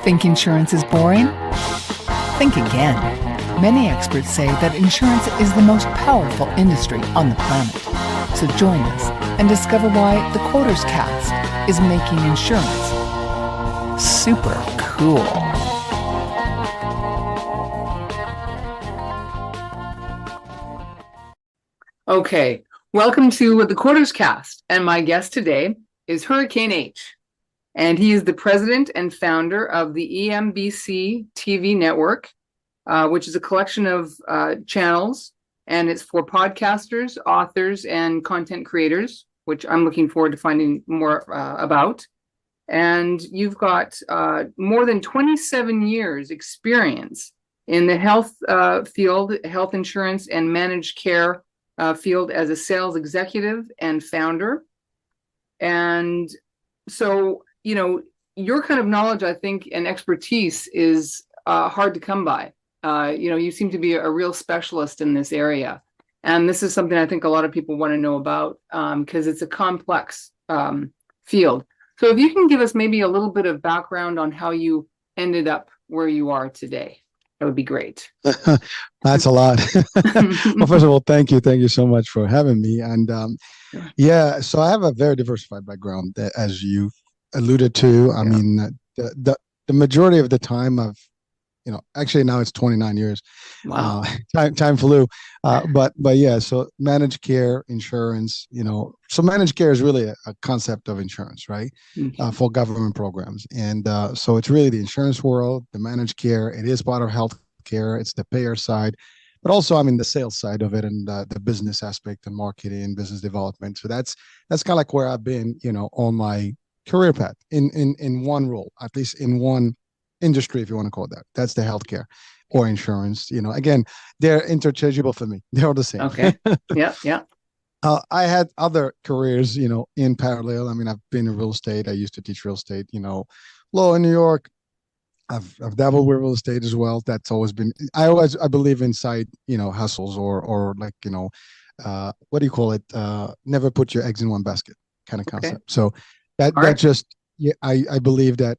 Think insurance is boring? Think again. Many experts say that insurance is the most powerful industry on the planet. So join us and discover why the QuotersCast is making insurance super cool. Okay, welcome to the QuotersCast, and my guest today is Hurricane H. And he is the president and founder of the EMBC TV network, which is a collection of channels, and it's for podcasters, authors, and content creators, which I'm looking forward to finding more about. And you've got more than 27 years experience in the health field, health insurance and managed care field as a sales executive and founder. And so, you know, your kind of knowledge, I think, and expertise is hard to come by. You know, you seem to be a real specialist in this area. And this is something I think a lot of people want to know about because it's a complex field. So if you can give us maybe a little bit of background on how you ended up where you are today, that would be great. That's a lot. Well, first of all, thank you. Thank you so much for having me. And yeah, so I have a very diversified background, as you alluded to. I mean, the majority of the time actually now it's 29 years. Wow. Time flew. But yeah, so managed care insurance, so managed care is really a concept of insurance, right? For government programs. And so it's really the insurance world, the managed care. It is part of healthcare. It's the payer side, but also, I mean, the sales side of it and the business aspect and marketing, business development. So that's kind of like where I've been, on my career path in one role, at least in one industry, if you want to call it that. That's the healthcare or insurance. Again, they're interchangeable for me. They're all the same. Okay. Yeah. I had other careers, in parallel. I mean, I've been in real estate. I used to teach real estate, law in New York. I've dabbled with real estate as well. That's always been. I believe in side, hustles or like, what do you call it? Never put your eggs in one basket kind of concept. Okay. So that just, I believe that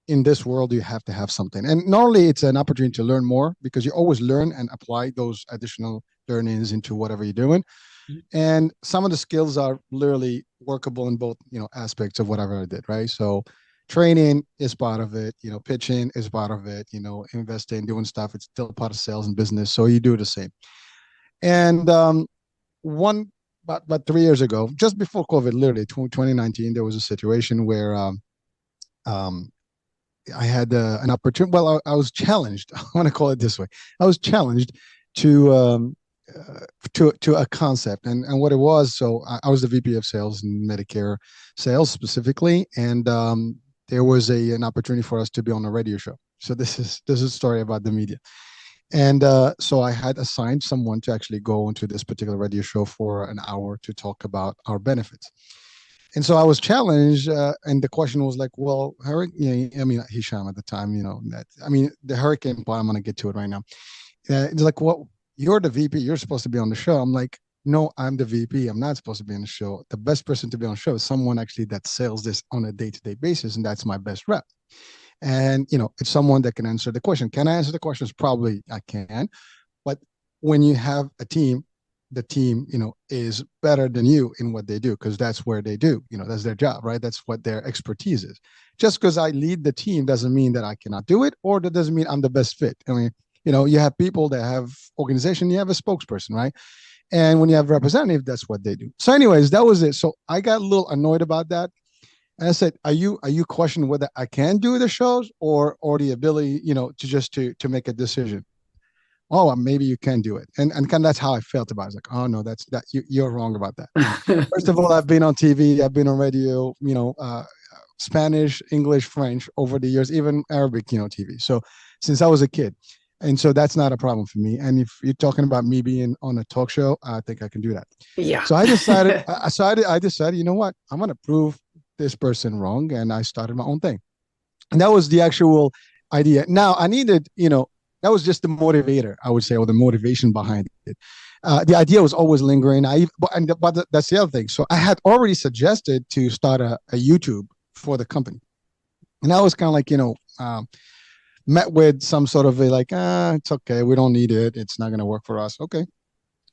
in this world, you have to have something. And not only it's an opportunity to learn more, because you always learn and apply those additional learnings into whatever you're doing. And some of the skills are literally workable in both, aspects of whatever I did, right? So training is part of it, pitching is part of it, investing, doing stuff. It's still part of sales and business. So you do the same. And about 3 years ago, just before COVID, literally 2019, there was a situation where I had an opportunity. Well, I was challenged. I want to call it this way. I was challenged to a concept, and what it was. So I was the VP of sales in Medicare sales specifically, and there was an opportunity for us to be on a radio show. So this is a story about the media, and so I had assigned someone to actually go into this particular radio show for an hour to talk about our benefits. And so I was challenged, and the question was like, well, Hisham at the time, the hurricane part, I'm going to get to it right now. It's like, well, you're the VP, you're supposed to be on the show. I'm like, no, I'm the VP. I'm not supposed to be on the show. The best person to be on the show is someone actually that sells this on a day-to-day basis, and that's my best rep. And, it's someone that can answer the question. Can I answer the questions? Probably I can. But when you have a team, the team, is better than you in what they do, because that's where they do, that's their job, right? That's what their expertise is. Just because I lead the team doesn't mean that I cannot do it, or that doesn't mean I'm the best fit. I mean, you have people that have organization, you have a spokesperson, right? And when you have a representative, that's what they do. So anyways, that was it. So I got a little annoyed about that. And I said, are you questioning whether I can do the shows or the ability, to make a decision? Oh, maybe you can do it. And kind of that's how I felt about it. I was like, oh no, you're wrong about that. First of all, I've been on TV, I've been on radio, Spanish, English, French over the years, even Arabic, TV. So since I was a kid. And so that's not a problem for me. And if you're talking about me being on a talk show, I think I can do that. Yeah. So I decided, I decided, you know what, I'm going to prove this person wrong. And I started my own thing. And that was the actual idea. Now I needed, that was just the motivator, I would say, or the motivation behind it. The idea was always lingering. But that's the other thing. So I had already suggested to start a YouTube for the company. And I was kind of like, met with some sort of a like, it's okay, we don't need it, it's not going to work for us. Okay,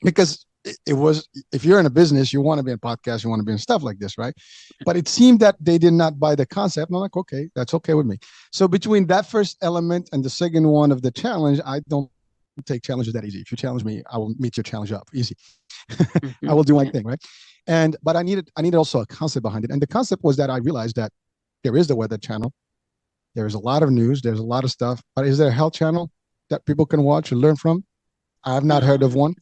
because it was, if you're in a business, you want to be in podcasts, you want to be in stuff like this, right? But it seemed that they did not buy the concept. And I'm like, okay, that's okay with me. So between that first element and the second one of the challenge, I don't take challenges that easy. If you challenge me, I will meet your challenge up easy. I will do my thing, right? But I needed also a concept behind it. And the concept was that I realized that there is the weather channel. There's a lot of news. There's a lot of stuff. But is there a health channel that people can watch and learn from? I have not heard of one.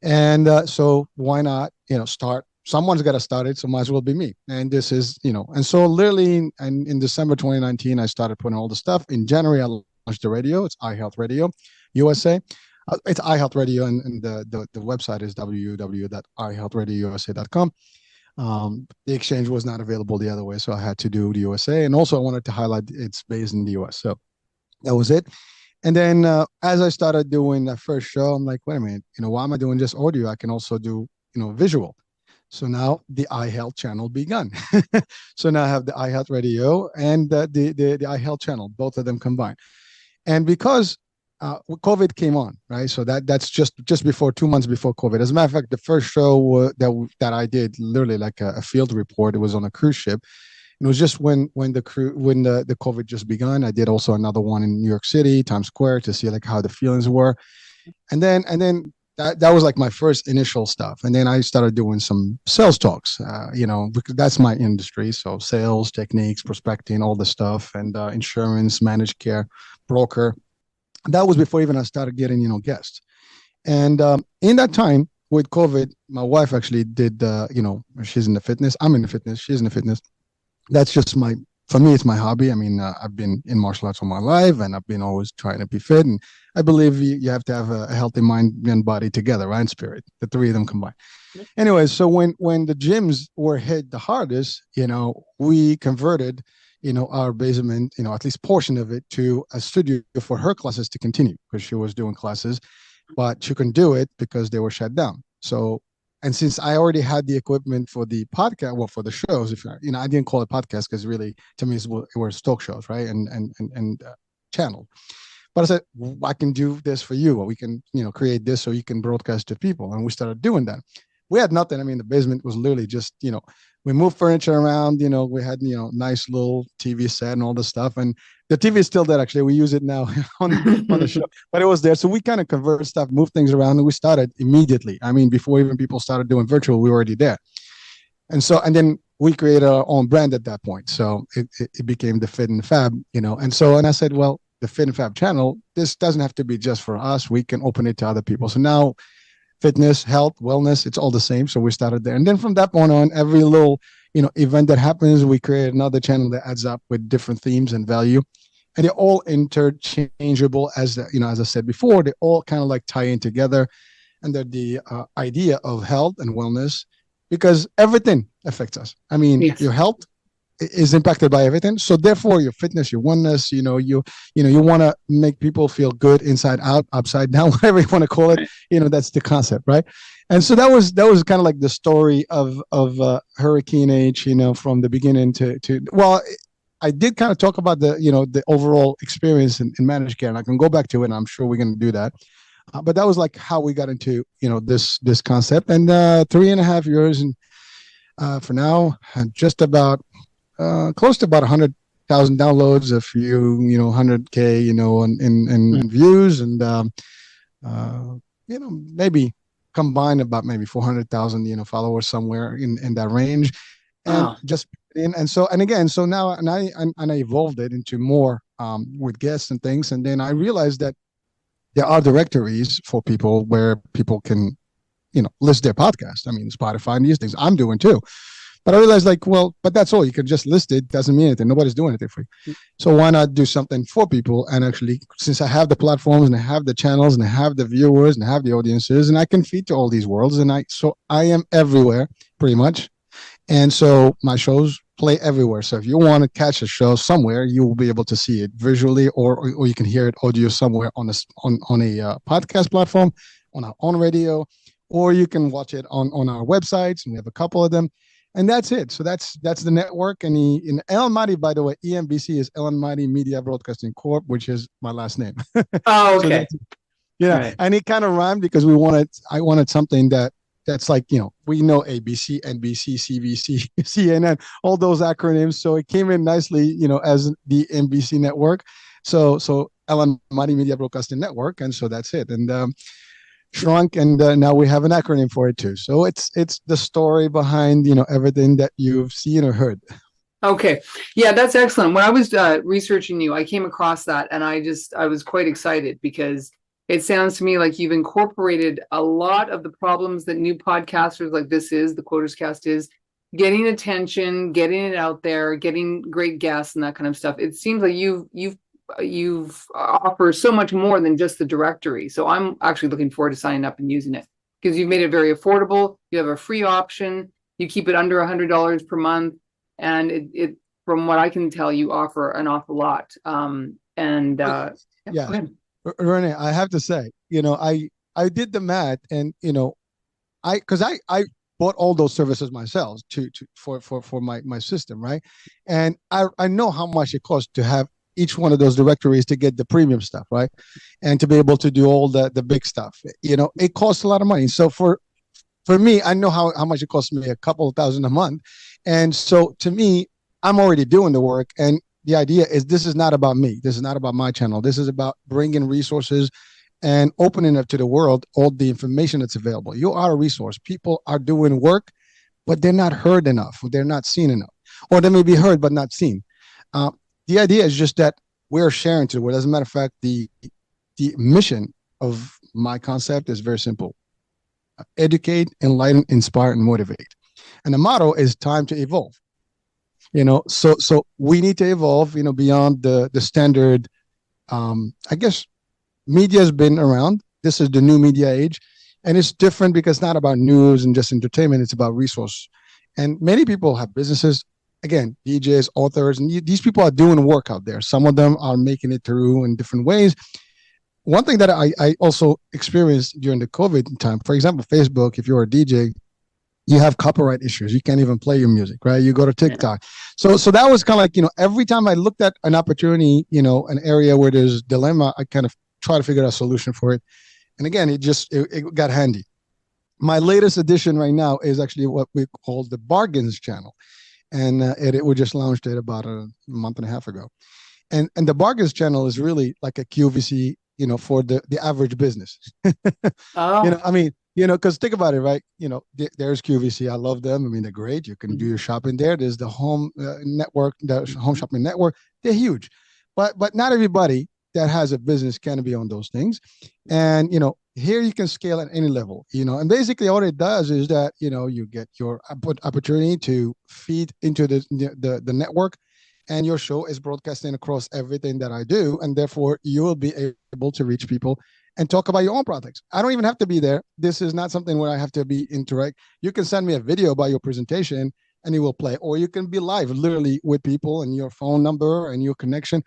And so why not, start? Someone's got to start it, so might as well be me. And this is, and so literally in December 2019, I started putting all the stuff. In January, I launched the radio. It's iHealth Radio USA. It's iHealth Radio, and the website is www.ihealthradiousa.com. The exchange was not available the other way, so I had to do the USA. And also I wanted to highlight it's based in the US. So that was it. And then as I started doing that first show, I'm like, wait a minute, why am I doing just audio? I can also do, visual. So now the iHealth channel begun. So now I have the iHealth Radio and the iHealth channel, both of them combined. And because COVID came on, right? So that's just before 2 months before COVID. As a matter of fact, the first show that I did, literally like a field report, it was on a cruise ship. It was just when the COVID just begun. I did also another one in New York City, Times Square, to see like how the feelings were, and then that was like my first initial stuff. And then I started doing some sales talks, because that's my industry. So sales techniques, prospecting, all the stuff, and insurance, managed care, broker. That was before even I started getting guests. And in that time with COVID, my wife actually did. She's in the fitness. I'm in the fitness. She's in the fitness. That's just for me, it's my hobby. I mean, I've been in martial arts all my life, and I've been always trying to be fit. And I believe you have to have a healthy mind and body together, right? And spirit, the three of them combined. Anyway, so when the gyms were hit the hardest, we converted, our basement, at least portion of it, to a studio for her classes to continue, because she was doing classes, but she couldn't do it because they were shut down. So, and since I already had the equipment for the podcast, well, for the shows, I didn't call it podcast because really, to me, it was talk shows, right? And channel. But I said, I can do this for you, or we can, create this so you can broadcast to people. And we started doing that. We had nothing. I mean, the basement was literally just, we moved furniture around, we had, nice little TV set and all this stuff. And the TV is still there, actually. We use it now on the show, but it was there. So we kind of converted stuff, moved things around, and we started immediately. I mean, before even people started doing virtual, we were already there. And then we created our own brand at that point. So it became the Fit and Fab, and I said, well, the Fit and Fab channel, this doesn't have to be just for us. We can open it to other people. So now fitness, health, wellness, it's all the same. So we started there. And then from that point on, every little, event that happens, we create another channel that adds up with different themes and value. And they're all interchangeable, as I said before, they all kind of like tie in together. And they're the idea of health and wellness, because everything affects us. I mean, yes. Your health is impacted by everything. So therefore your fitness, your wellness, you want to make people feel good inside out, upside down, whatever you want to call it. That's the concept, right? And so that was kind of like the story of Hurricane H, from the beginning to well, I did kind of talk about the overall experience in managed care, and I can go back to it, and I'm sure we're going to do that. But that was like how we got into, this concept. And 3.5 years, and for now, just about close to about 100,000 downloads, a few, 100K, in views, and maybe combined about maybe 400,000, followers somewhere in that range. And wow. So now I evolved it into more with guests and things. And then I realized that there are directories for people where people can, list their podcast. I mean, Spotify and these things I'm doing too. But I realized but that's all. You can just list it. Doesn't mean anything. Nobody's doing anything for you. So why not do something for people? And actually, since I have the platforms and I have the channels and I have the viewers and I have the audiences, and I can feed to all these worlds, and I am everywhere pretty much. And so my shows play everywhere. So if you want to catch a show somewhere, you will be able to see it visually, or you can hear it audio somewhere on a podcast platform, on our own radio, or you can watch it on our websites, and we have a couple of them. And that's it. So that's the network. And in El Madi, by the way, EMBC is El Madi Media Broadcasting Corp, which is my last name. Oh, So okay. yeah, Right. and it kind of rhymed because I wanted something that's like, we know ABC, NBC, CBC, CNN, all those acronyms. So it came in nicely, as the NBC network. So El Madi Media Broadcasting Network, and so that's it. And shrunk, and now we have an acronym for it too. So it's the story behind everything that you've seen or heard. Okay. Yeah, that's excellent. When I was researching you, I came across that and I was quite excited because it sounds to me like you've incorporated a lot of the problems that new podcasters like this is, the QuotersCast is, getting attention, getting it out there, getting great guests and that kind of stuff. It seems like you've offer so much more than just the directory. So I'm actually looking forward to signing up and using it because you've made it very affordable. You have a free option. You keep it under $100 per month. And it from what I can tell, you offer an awful lot. Yeah, Renee, I have to say, I did the math, and I bought all those services myself for my system, right? And I know how much it costs to have each one of those directories to get the premium stuff, right? And to be able to do all the big stuff. It costs a lot of money. So for me, I know how much it costs me, a couple of thousand a month. And so to me, I'm already doing the work. And the idea is, this is not about me. This is not about my channel. This is about bringing resources and opening up to the world all the information that's available. You are a resource. People are doing work, but they're not heard enough. They're not seen enough. Or they may be heard, but not seen. The idea is just that we're sharing to the world. As a matter of fact, the mission of my concept is very simple: educate, enlighten, inspire, and motivate. And the motto is time to evolve. So we need to evolve, beyond the standard. I guess media has been around. This is the new media age, and it's different because it's not about news and just entertainment. It's about resource. And many people have businesses. Again, DJs, authors, and these people are doing work out there. Some of them are making it through in different ways. One thing that I also experienced during the COVID time, for example, Facebook, if you're a DJ, you have copyright issues. You can't even play your music, right? You go to TikTok. Yeah. So that was kind of like, every time I looked at an opportunity, an area where there's dilemma, I kind of try to figure out a solution for it. And again, it got handy. My latest addition right now is actually what we call the bargains channel. And we just launched it about a month and a half ago. And the bargains channel is really like a QVC, for the average business. Oh. Because think about it, right? There's QVC. I love them. I mean, they're great. You can do your shopping there. There's the home network, the home shopping network. They're huge, but not everybody that has a business can be on those things. And here you can scale at any level. And basically all it does is that you get your opportunity to feed into the network, and your show is broadcasting across everything that I do, and therefore you will be able to reach people and talk about your own products. I don't even have to be there. This is not something where I have to be interact. You can send me a video about your presentation and it will play, or you can be live literally with people and your phone number and your connection.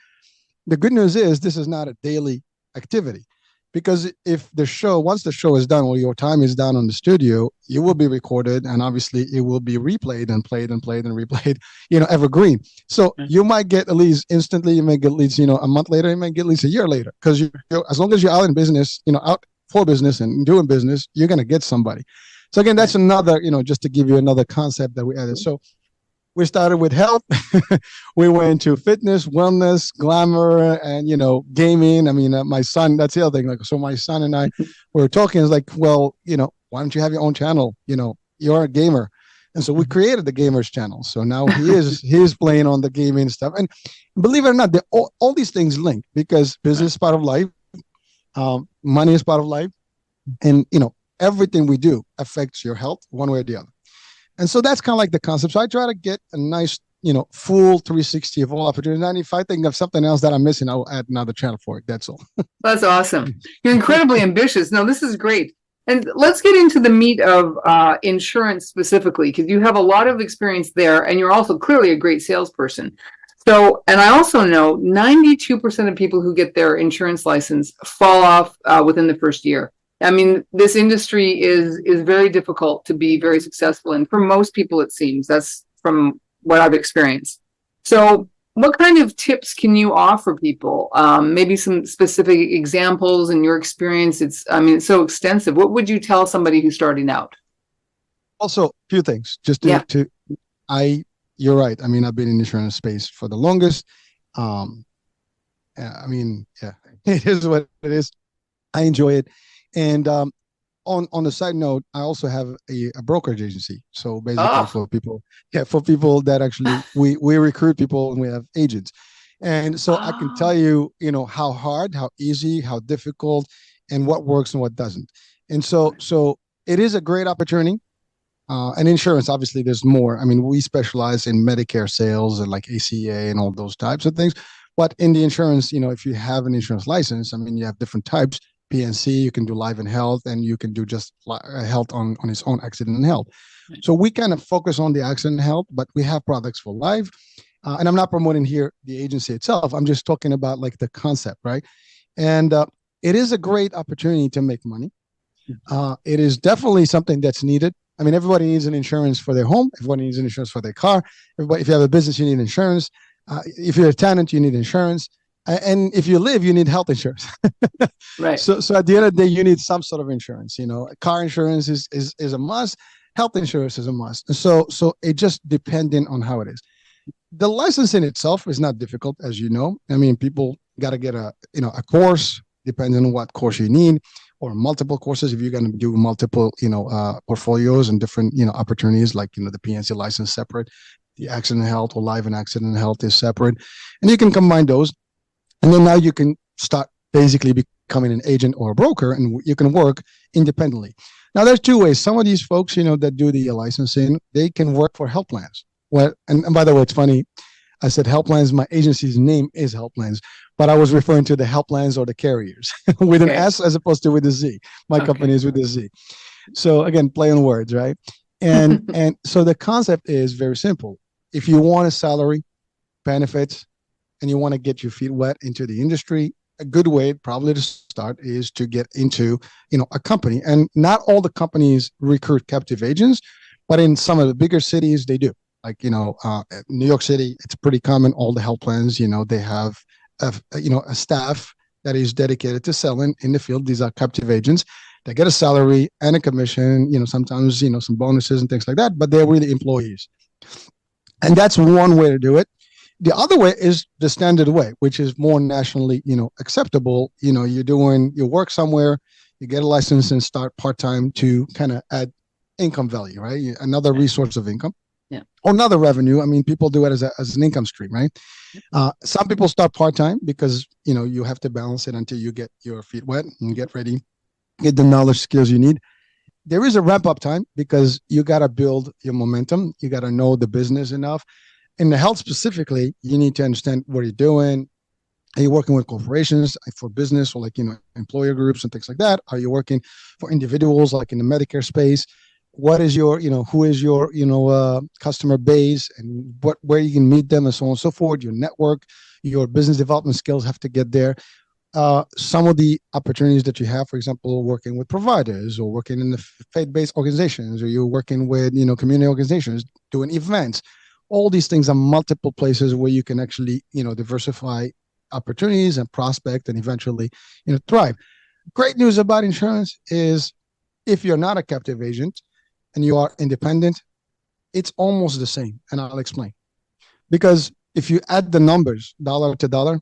The good news is this is not a daily activity, because once the show is done, or your time is done on the studio, you will be recorded, and obviously it will be replayed and played and played and replayed, evergreen. So you might get at least instantly, you might get at least, a month later, you might get at least a year later, because as long as you're out in business, out for business and doing business, you're going to get somebody. So again, that's another, just to give you another concept that we added. So we started with health. We went to fitness, wellness, glamour, and gaming. I mean, my son. That's the other thing. So my son and I were talking. It's like, well, why don't you have your own channel? You're a gamer, and so we created the gamers channel. So now he is playing on the gaming stuff. And believe it or not, all these things link, because business is part of life, money is part of life, and everything we do affects your health one way or the other. And so that's kind of like the concept. So I try to get a nice, full 360 of all opportunities. And if I think of something else that I'm missing, I will add another channel for it. That's all. That's awesome. You're incredibly ambitious. No, this is great. And let's get into the meat of insurance specifically, because you have a lot of experience there, and you're also clearly a great salesperson. So, and I also know 92% of people who get their insurance license fall off within the first year. I mean, this industry is very difficult to be very successful in for most people, it seems. That's from what I've experienced. So what kind of tips can you offer people? Maybe some specific examples in your experience. It's so extensive. What would you tell somebody who's starting out? Also, a few things just Yeah. you're right. I mean, I've been in the insurance space for the longest. Um, I mean, yeah, it is what it is. I enjoy it. And on the side note, I also have a brokerage agency. So basically, Oh, for people, yeah, for people that actually we recruit people and we have agents. And so I can tell oh, you, how hard, how easy, how difficult, and what works and what doesn't. And so it is a great opportunity. And insurance, obviously, there's more. I mean, we specialize in Medicare sales and like ACA and all those types of things. But in the insurance, if you have an insurance license, I mean, you have different types. PNC, you can do life and health, and you can do just health on its own, accident and health. So we kind of focus on the accident and health, but we have products for life. And I'm not promoting here the agency itself. I'm just talking about like the concept, right? And it is a great opportunity to make money. It is definitely something that's needed. I mean, everybody needs an insurance for their home. Everybody needs an insurance for their car. Everybody, if you have a business, you need insurance. If you're a tenant, you need insurance. And if you live, you need health insurance. right. So at the end of the day, you need some sort of insurance. Car insurance is a must. Health insurance is a must. And so it just depending on how it is. The license in itself is not difficult, as you know. I mean, people got to get a course, depending on what course you need, or multiple courses if you're going to do multiple portfolios and different opportunities, like the PNC license separate, the accident health or live and accident health is separate, and you can combine those, and then now you can start basically becoming an agent or a broker, and you can work independently. Now there's two ways. Some of these folks that do the licensing, they can work for health plans. Well, and by the way, it's funny, I said health plans. My agency's name is Health Plans, but I was referring to the health plans or the carriers with an S as opposed to with a Z. My company is with a Z. So again, play on words, right? And so the concept is very simple. If you want a salary, benefits, and you want to get your feet wet into the industry, a good way probably to start is to get into a company. And not all the companies recruit captive agents, but in some of the bigger cities they do. Like New York City, it's pretty common. All the health plans, they have a staff that is dedicated to selling in the field. These are captive agents. They get a salary and a commission. Sometimes some bonuses and things like that. But they're really employees, and that's one way to do it. The other way is the standard way, which is more nationally acceptable. You work somewhere, you get a license and start part time to kind of add income value, right? Another resource of income. Yeah. Or another revenue. I mean, people do it as an income stream, right? Some people start part-time because, you have to balance it until you get your feet wet and get ready, get the knowledge, skills you need. There is a ramp-up time because you got to build your momentum. You got to know the business enough. In the health specifically, you need to understand what you're doing. Are you working with corporations for business or employer groups and things like that? Are you working for individuals like in the Medicare space? What is your, who is your, customer base and where you can meet them and so on and so forth. Your network, your business development skills have to get there. Some of the opportunities that you have, for example, working with providers or working in the faith-based organizations, or you're working with, community organizations, doing events. All these things are multiple places where you can actually, diversify opportunities and prospect and eventually, thrive. Great news about insurance is if you're not a captive agent, and you are independent, it's almost the same. And I'll explain. Because if you add the numbers dollar to dollar,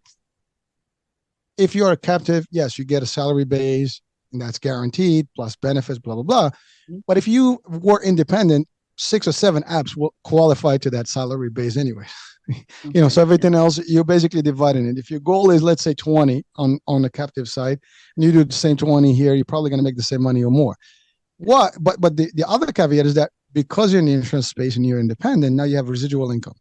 if you're a captive, yes, you get a salary base and that's guaranteed plus benefits, blah, blah, blah. But if you were independent, 6 or 7 apps will qualify to that salary base anyway. So everything else, you're basically dividing it. If your goal is, let's say 20 on the captive side, and you do the same 20 here, you're probably going to make the same money or more. But the other caveat is that because you're in the insurance space and you're independent, now you have residual income.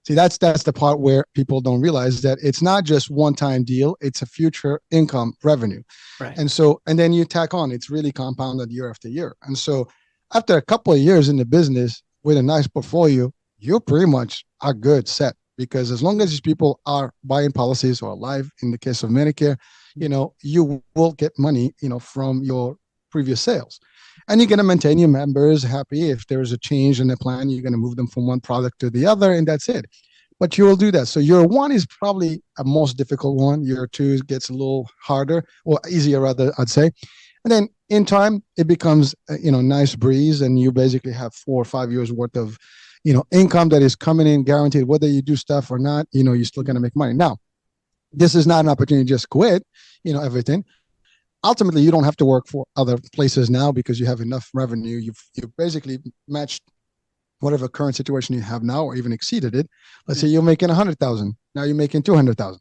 See, that's the part where people don't realize that it's not just one-time deal; it's a future income revenue. Right. And then you tack on; it's really compounded year after year. And so, after a couple of years in the business with a nice portfolio, you pretty much are good set, because as long as these people are buying policies or alive, in the case of Medicare, you will get money, from your previous sales. And you're going to maintain your members happy. If there's a change in the plan, you're going to move them from one product to the other, and that's it. But you will do that. So year one is probably a most difficult one. Year two gets a little harder, or easier rather, I'd say. And then in time, it becomes nice breeze, and you basically have 4 or 5 years worth of income that is coming in guaranteed. Whether you do stuff or not, you're still going to make money. Now, this is not an opportunity to just quit, everything. Ultimately, you don't have to work for other places now because you have enough revenue. You've basically matched whatever current situation you have now, or even exceeded it. Let's say you're making 100,000. Now you're making 200,000.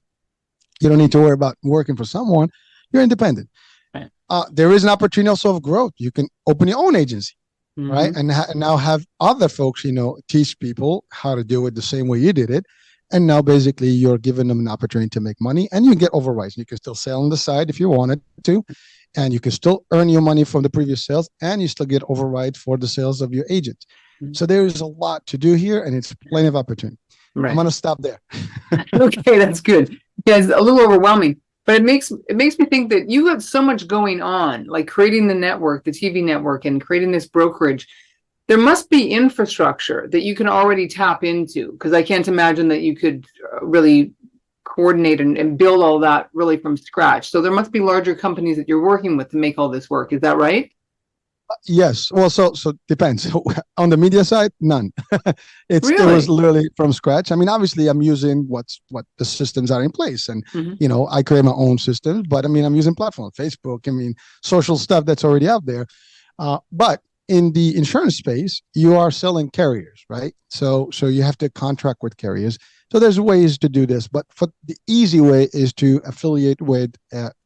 You don't need to worry about working for someone. You're independent. Right. There is an opportunity also of growth. You can open your own agency, right? And now have other folks, teach people how to do it the same way you did it. And now basically you're giving them an opportunity to make money, and you get overrides. You can still sell on the side if you wanted to, and you can still earn your money from the previous sales, and you still get override for the sales of your agent. So there is a lot to do here, and it's plenty of opportunity. Right. I'm going to stop there. Okay, that's good. Yeah, it's a little overwhelming, but it makes me think that you have so much going on, like creating the network, the TV network, and creating this brokerage. There must be infrastructure that you can already tap into, because I can't imagine that you could really coordinate and build all that really from scratch. So there must be larger companies that you're working with to make all this work. Is that right? Yes. Well, so depends. On the media side, none. It was literally from scratch. I mean, obviously, I'm using what the systems are in place, and I create my own systems. But I mean, I'm using platforms, Facebook. I mean, social stuff that's already out there. But in the insurance space, you are selling carriers, right? So you have to contract with carriers. So there's ways to do this, but for the easy way is to affiliate with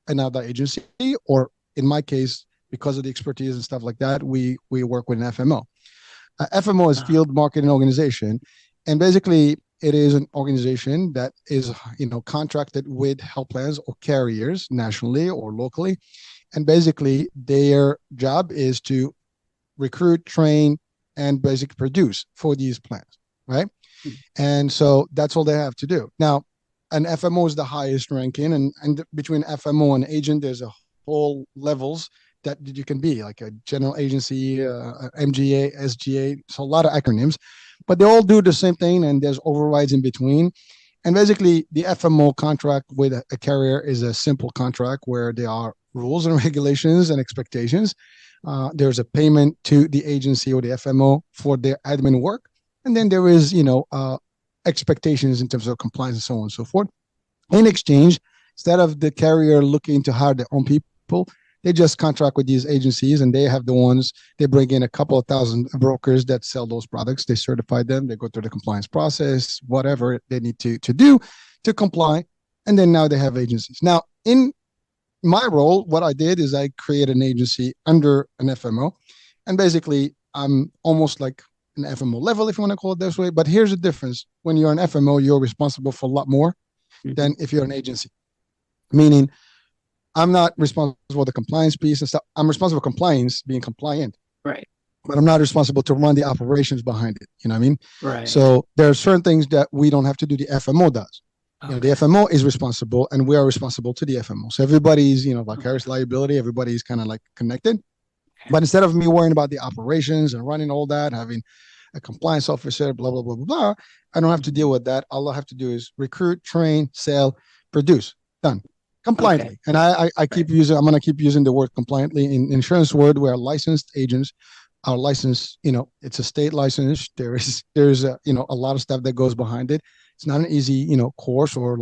another agency, or in my case, because of the expertise and stuff like that, we work with an FMO. FMO is Field Marketing Organization, and basically it is an organization that is contracted with health plans or carriers nationally or locally, and basically their job is to recruit, train, and basically produce for these plans, right? And so that's all they have to do. Now, an FMO is the highest ranking, and between FMO and agent, there's a whole levels that you can be, like a general agency, MGA, SGA, so a lot of acronyms, but they all do the same thing, and there's overrides in between. And basically, the FMO contract with a carrier is a simple contract where there are rules and regulations and expectations. There's a payment to the agency or the FMO for their admin work. And then there is, expectations in terms of compliance and so on and so forth. In exchange, instead of the carrier looking to hire their own people, they just contract with these agencies, and they have the ones, they bring in a couple of thousand brokers that sell those products. They certify them. They go through the compliance process, whatever they need to do to comply. And then now they have agencies. Now, in my role, what I did is I created an agency under an FMO, and basically I'm almost like an FMO level, if you want to call it this way. But here's the difference. When you're an FMO, you're responsible for a lot more than if you're an agency. Meaning, I'm not responsible for the compliance piece and stuff. I'm responsible for compliance, being compliant. Right. But I'm not responsible to run the operations behind it. You know what I mean? Right. So there are certain things that we don't have to do. The FMO does. Okay. The FMO is responsible, and we are responsible to the FMO. So everybody's, vicarious liability. Everybody's kind of like connected. But instead of me worrying about the operations and running all that, having a compliance officer, blah, blah, blah, blah, blah, I don't have to deal with that. All I have to do is recruit, train, sell, produce. Done. Compliantly. Okay. And I keep I'm going to keep using the word compliantly. In insurance world, where licensed agents are licensed, it's a state license. There's a lot of stuff that goes behind it. It's not an easy, course or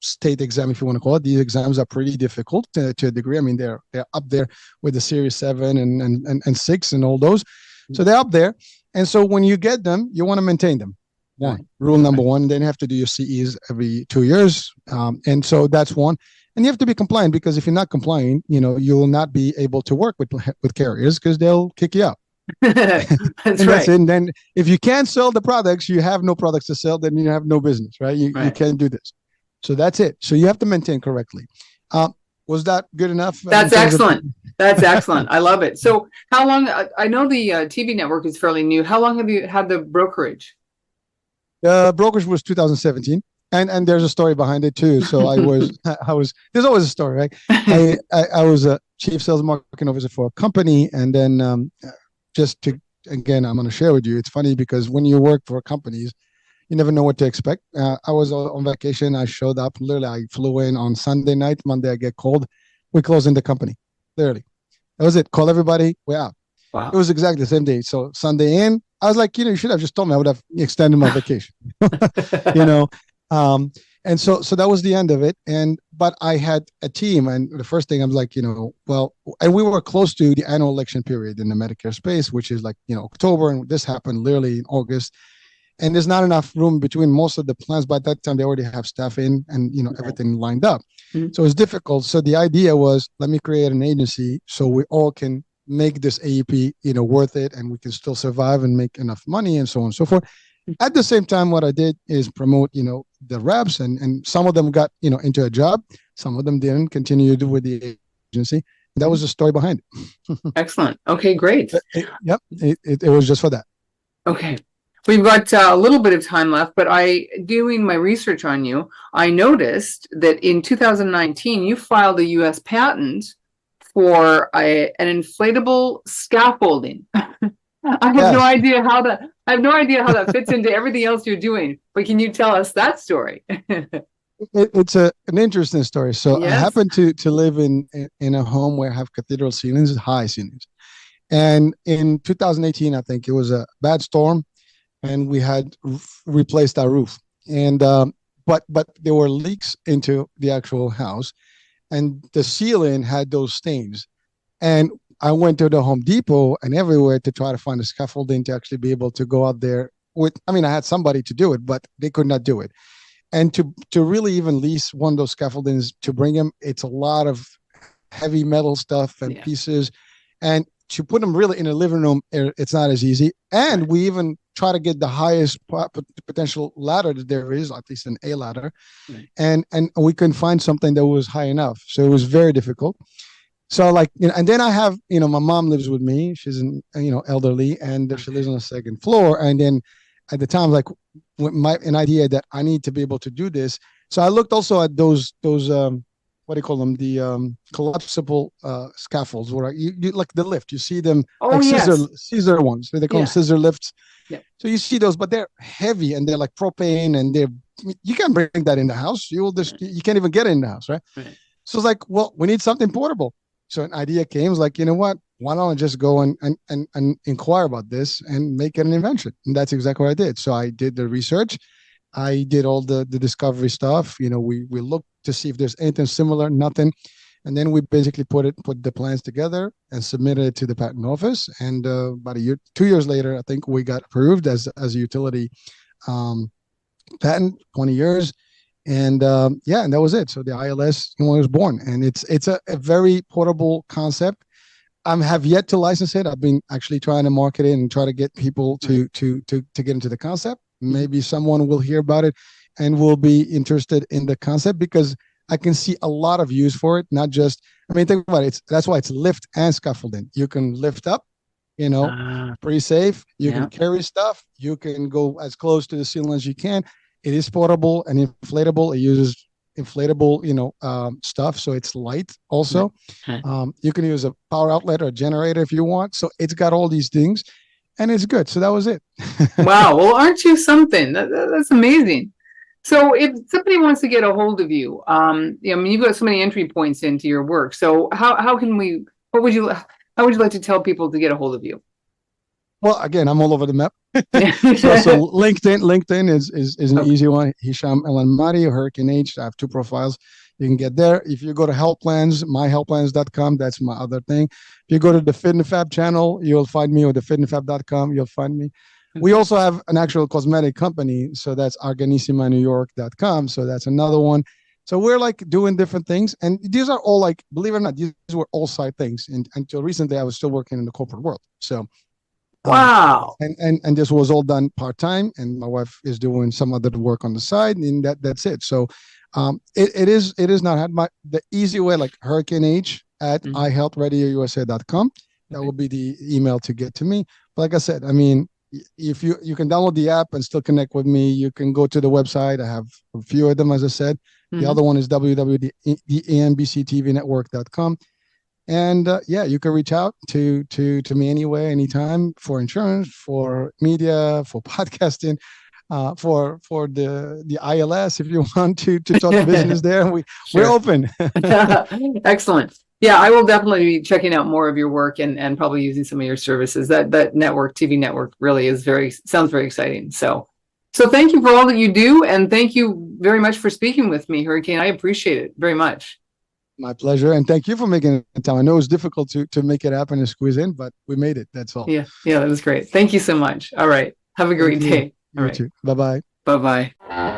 state exam, if you want to call it. These exams are pretty difficult to a degree. I mean, they're up there with the Series 7 and 6 and all those. So they're up there. And so when you get them, you want to maintain them. One, rule number one, then you have to do your CEs every 2 years. And so that's one. And you have to be compliant, because if you're not compliant, you will not be able to work with carriers, because they'll kick you out. That's and right. And then if you can't sell the products, you have no products to sell, then you have no business, right? You can't do this. So that's it. So you have to maintain correctly. Was that good enough? That's excellent. That's excellent. I love it. So how long, I know the TV network is fairly new. How long have you had the brokerage? Brokerage was 2017. And there's a story behind it too. So there's always a story, right? I was a chief sales marketing officer for a company, and then just to again, I'm going to share with you. It's funny because when you work for companies, you never know what to expect. I was on vacation. I showed up. Literally, I flew in on Sunday night. Monday, I get called. We closed in the company. Literally, that was it. Call everybody. We're out. Wow. It was exactly the same day. So Sunday in, I was like, you should have just told me. I would have extended my vacation. you know, and so that was the end of it. But I had a team, and the first thing I'm like, well, and we were close to the annual election period in the Medicare space, which is like October, and this happened literally in August. And there's not enough room between most of the plans. By that time, they already have staff in and everything lined up. Mm-hmm. So it's difficult. So the idea was, let me create an agency so we all can make this AEP worth it, and we can still survive and make enough money, and so on and so forth. At the same time, what I did is promote the reps, and some of them got into a job, some of them didn't continue with the agency. That was the story behind it. Excellent. Okay, great. It was just for that. Okay. We've got a little bit of time left, but doing my research on you, I noticed that in 2019, you filed a U.S. patent for an inflatable scaffolding. I have no idea how that fits into everything else you're doing, but can you tell us that story? It's an interesting story. So yes. I happen to live in a home where I have cathedral ceilings, high ceilings. And in 2018, I think it was a bad storm, and we had replaced our roof. And but there were leaks into the actual house, and the ceiling had those stains. And I went to the Home Depot and everywhere to try to find a scaffolding to actually be able to go out there with. I mean, I had somebody to do it, but they could not do it. And to really even lease one of those scaffoldings to bring them, it's a lot of heavy metal stuff and pieces. And to put them really in a living room, it's not as easy. And we even try to get the highest potential ladder that there is, at least an A ladder. Right. And we couldn't find something that was high enough. So it was very difficult. So and then I have, my mom lives with me. She's elderly, and she lives on the second floor. And then at the time, an idea that I need to be able to do this. So I looked also at those what do you call them? The collapsible scaffolds, where you like the lift. You see them scissor ones. They call them scissor lifts. Yeah. So you see those, but they're heavy and they're like propane, and you can't bring that in the house. You can't even get it in the house, right? So it's like, well, we need something portable. So an idea came, was like, you know what? Why don't I just go and inquire about this and make it an invention? And that's exactly what I did. So I did the research. I did all the discovery stuff. We looked to see if there's anything similar, nothing. And then we basically put the plans together and submitted it to the patent office. And about 2 years later, I think we got approved as a utility patent, 20 years. And and that was it. So the ILS was born, and it's a very portable concept. I have yet to license it. I've been actually trying to market it and try to get people to get into the concept. Maybe someone will hear about it and will be interested in the concept, because I can see a lot of use for it. Not just, think about it. That's why it's lift and scaffolding. You can lift up, pretty safe. You can carry stuff. You can go as close to the ceiling as you can. It is portable and inflatable. It uses inflatable, stuff. So it's light also. You can use a power outlet or a generator if you want. So it's got all these things, and it's good. So that was it. Wow. Well, aren't you something? That's amazing. So if somebody wants to get a hold of you, you've got so many entry points into your work. So how would you like to tell people to get a hold of you? Well, again, I'm all over the map. so LinkedIn is an easy one. Hisham El Anmari or Hurricane H. I have 2 profiles. You can get there. If you go to Health Plans, myhealthplans.com, that's my other thing. If you go to the Fit and Fab channel, you'll find me, or the fitandfab.com, you'll find me. We also have an actual cosmetic company, so that's organissimanewyork.com. So that's another one. So we're doing different things, and these are all believe it or not, these were all side things. And until recently, I was still working in the corporate world. So. Wow. And this was all done part-time, and my wife is doing some other work on the side, and that's it. So it is not the easy way, like Hurricane H at iHealthRadioUSA.com. That will be the email to get to me. But like I said, if you can download the app and still connect with me, you can go to the website. I have a few of them, as I said. The other one is www.theambctvnetwork.com. And you can reach out to me anywhere, anytime, for insurance, for media, for podcasting, for the ILS. If you want to talk business there, we're open. Excellent. Yeah, I will definitely be checking out more of your work and probably using some of your services. That TV network really is sounds very exciting. So thank you for all that you do, and thank you very much for speaking with me, Hurricane. I appreciate it very much. My pleasure, and thank you for making the time. I know it's difficult to make it happen and squeeze in, but we made it. That's all. Yeah, that was great. Thank you so much. All right, have a great day. You too. Bye-bye. Bye-bye.